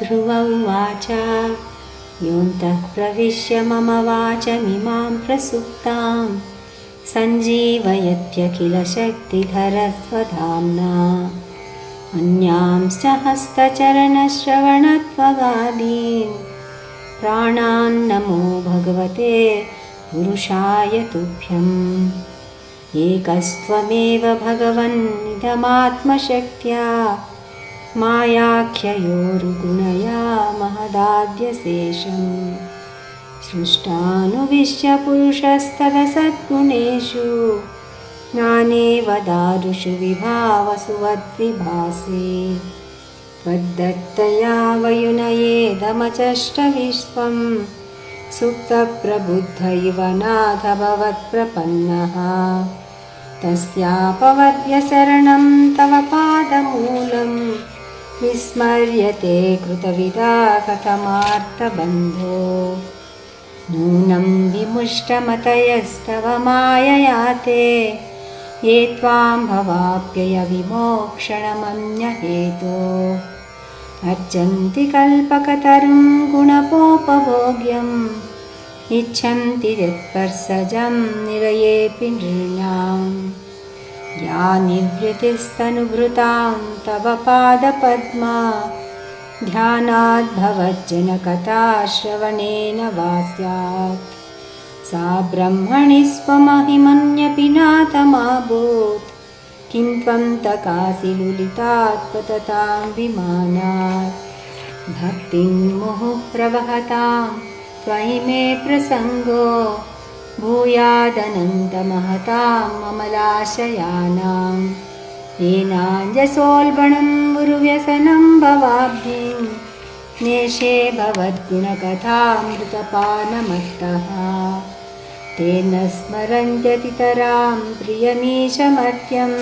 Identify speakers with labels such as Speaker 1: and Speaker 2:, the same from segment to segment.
Speaker 1: ध्रुव उवाच योऽन्तः प्रविश्य मम वाचमिमां प्रसुप्तां सञ्जीवयत्यखिलशक्तिधरस्वधाम्ना अन्यांश्च हस्तचरणश्रवणत्वगादीन् प्राणान्नमो भगवते पुरुषाय तुभ्यम्। एकस्त्वमेव भगवन्निदमात्मशक्त्या मायाख्ययोरुगुणया महदाद्यशेषम् सृष्टानुविश्य पुरुषस्तदसद्गुणेषु ज्ञानेव दारुषु विभावसु वद्विभासि त्वद्दत्तया वयुनयेदमचष्टविश्वं सुप्तप्रबुद्ध इव नाथ भवत्प्रपन्नः तस्यापवर्ग्यशरणं तव पादमूलं विस्मर्यते कृतविदा कथमार्तबन्धो नूनं विमुष्टमतयस्तव मायया ते ये त्वां भवाप्ययविमोक्षणमन्यहेतो अर्चन्ति कल्पकतरुं गुणपोपभोग्यम् इच्छन्ति यत्पर्सजं निरयेऽपि नृणां या निवृत्तिस्तनुभृतां तव पादपद्मा ध्यानाद्भवज्जनकथाश्रवणेन वा स्यात् सा ब्रह्मणि स्वमहिमन्यपि नाथमाभूत् किं त्वं तकासि लुलितात्पततां विमानात् भक्तिं मुहुः प्रवहतां त्वयि मे प्रसङ्गो भूयादनन्तमहताम् अमलाशयानां येनाञ्जसोल्बणं गुरुव्यसनं भवाब्धिं नेशे भवद्गुणकथामृतपानमत्तः तेन स्मरन्त्यतितरां प्रियमीशमर्त्यं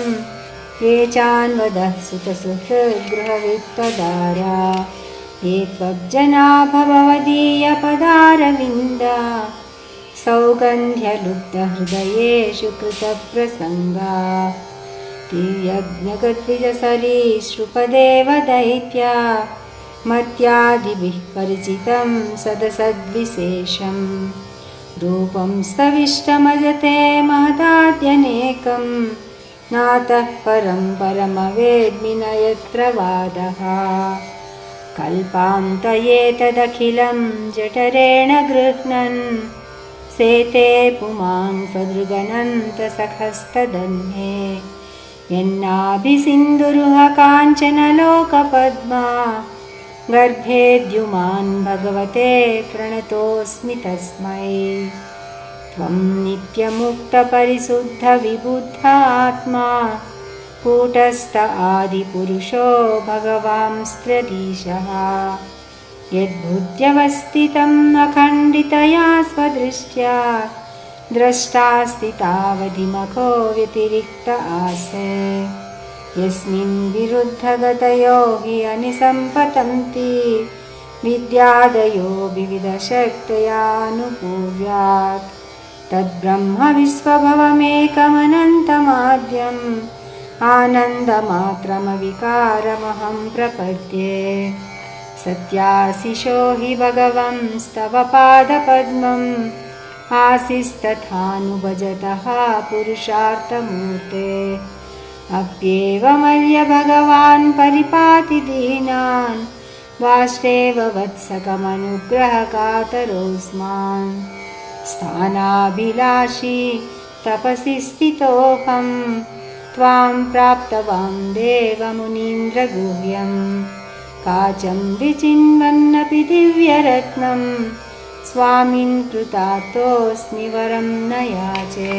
Speaker 1: ये चान्वदः सुतसुहृद्गृहवित्तदारा ये त्वज्जना भवदीयपदारविन्दा सौगन्ध्यलुब्धहृदयेषु कृतप्रसङ्गा तिर्यज्ञगद्विजसरीसृपदेव दैत्या मत्यादिभिः परिचितं सदसद्विशेषं रूपं स्तविष्टमजते महदाद्यनेकं नातः परं परमवेद्मि न यत्र वादः कल्पान्तये तदखिलं जठरेण गृह्णन् सेते पुमान् स्वदृगनन्तसखस्तदन्ये यन्नाभिसिन्धुरुह काञ्चनलोकपद्मा गर्भेद्युमान् भगवते प्रणतोऽस्मि तस्मै त्वं नित्यमुक्तपरिशुद्धविबुद्ध आत्मा कूटस्थ आदिपुरुषो भगवांस्त्र्यधीशः यद्बुद्ध्यवस्थितम् अखण्डितया स्वदृष्ट्या द्रष्टास्ति तावधिमखो व्यतिरिक्त आसे यस्मिन् विरुद्धगतयो हि अनिसम्पतन्ति विद्यादयो विविधशक्तयानुपूर्व्यात् तद्ब्रह्म विश्वभवमेकमनन्तमाद्यम् आनन्दमात्रमविकारमहं प्रपद्ये सत्याशिषो हि भगवंस्तव पादपद्मम् आसीस्तथानुभजतः पुरुषार्थमूर्ते अप्येवमर्य भगवान् परिपाति दीनान् वाष्टेव वत्सकमनुग्रहकातरोऽस्मान् स्थानाभिलाषी तपसि स्थितोऽहं त्वां प्राप्तवान् देवमुनीन्द्रगुह्यं काचं विचिन्वन्नपि दिव्यरत्नं स्वामिन् कृतार्थोऽस्मि वरं न याचे।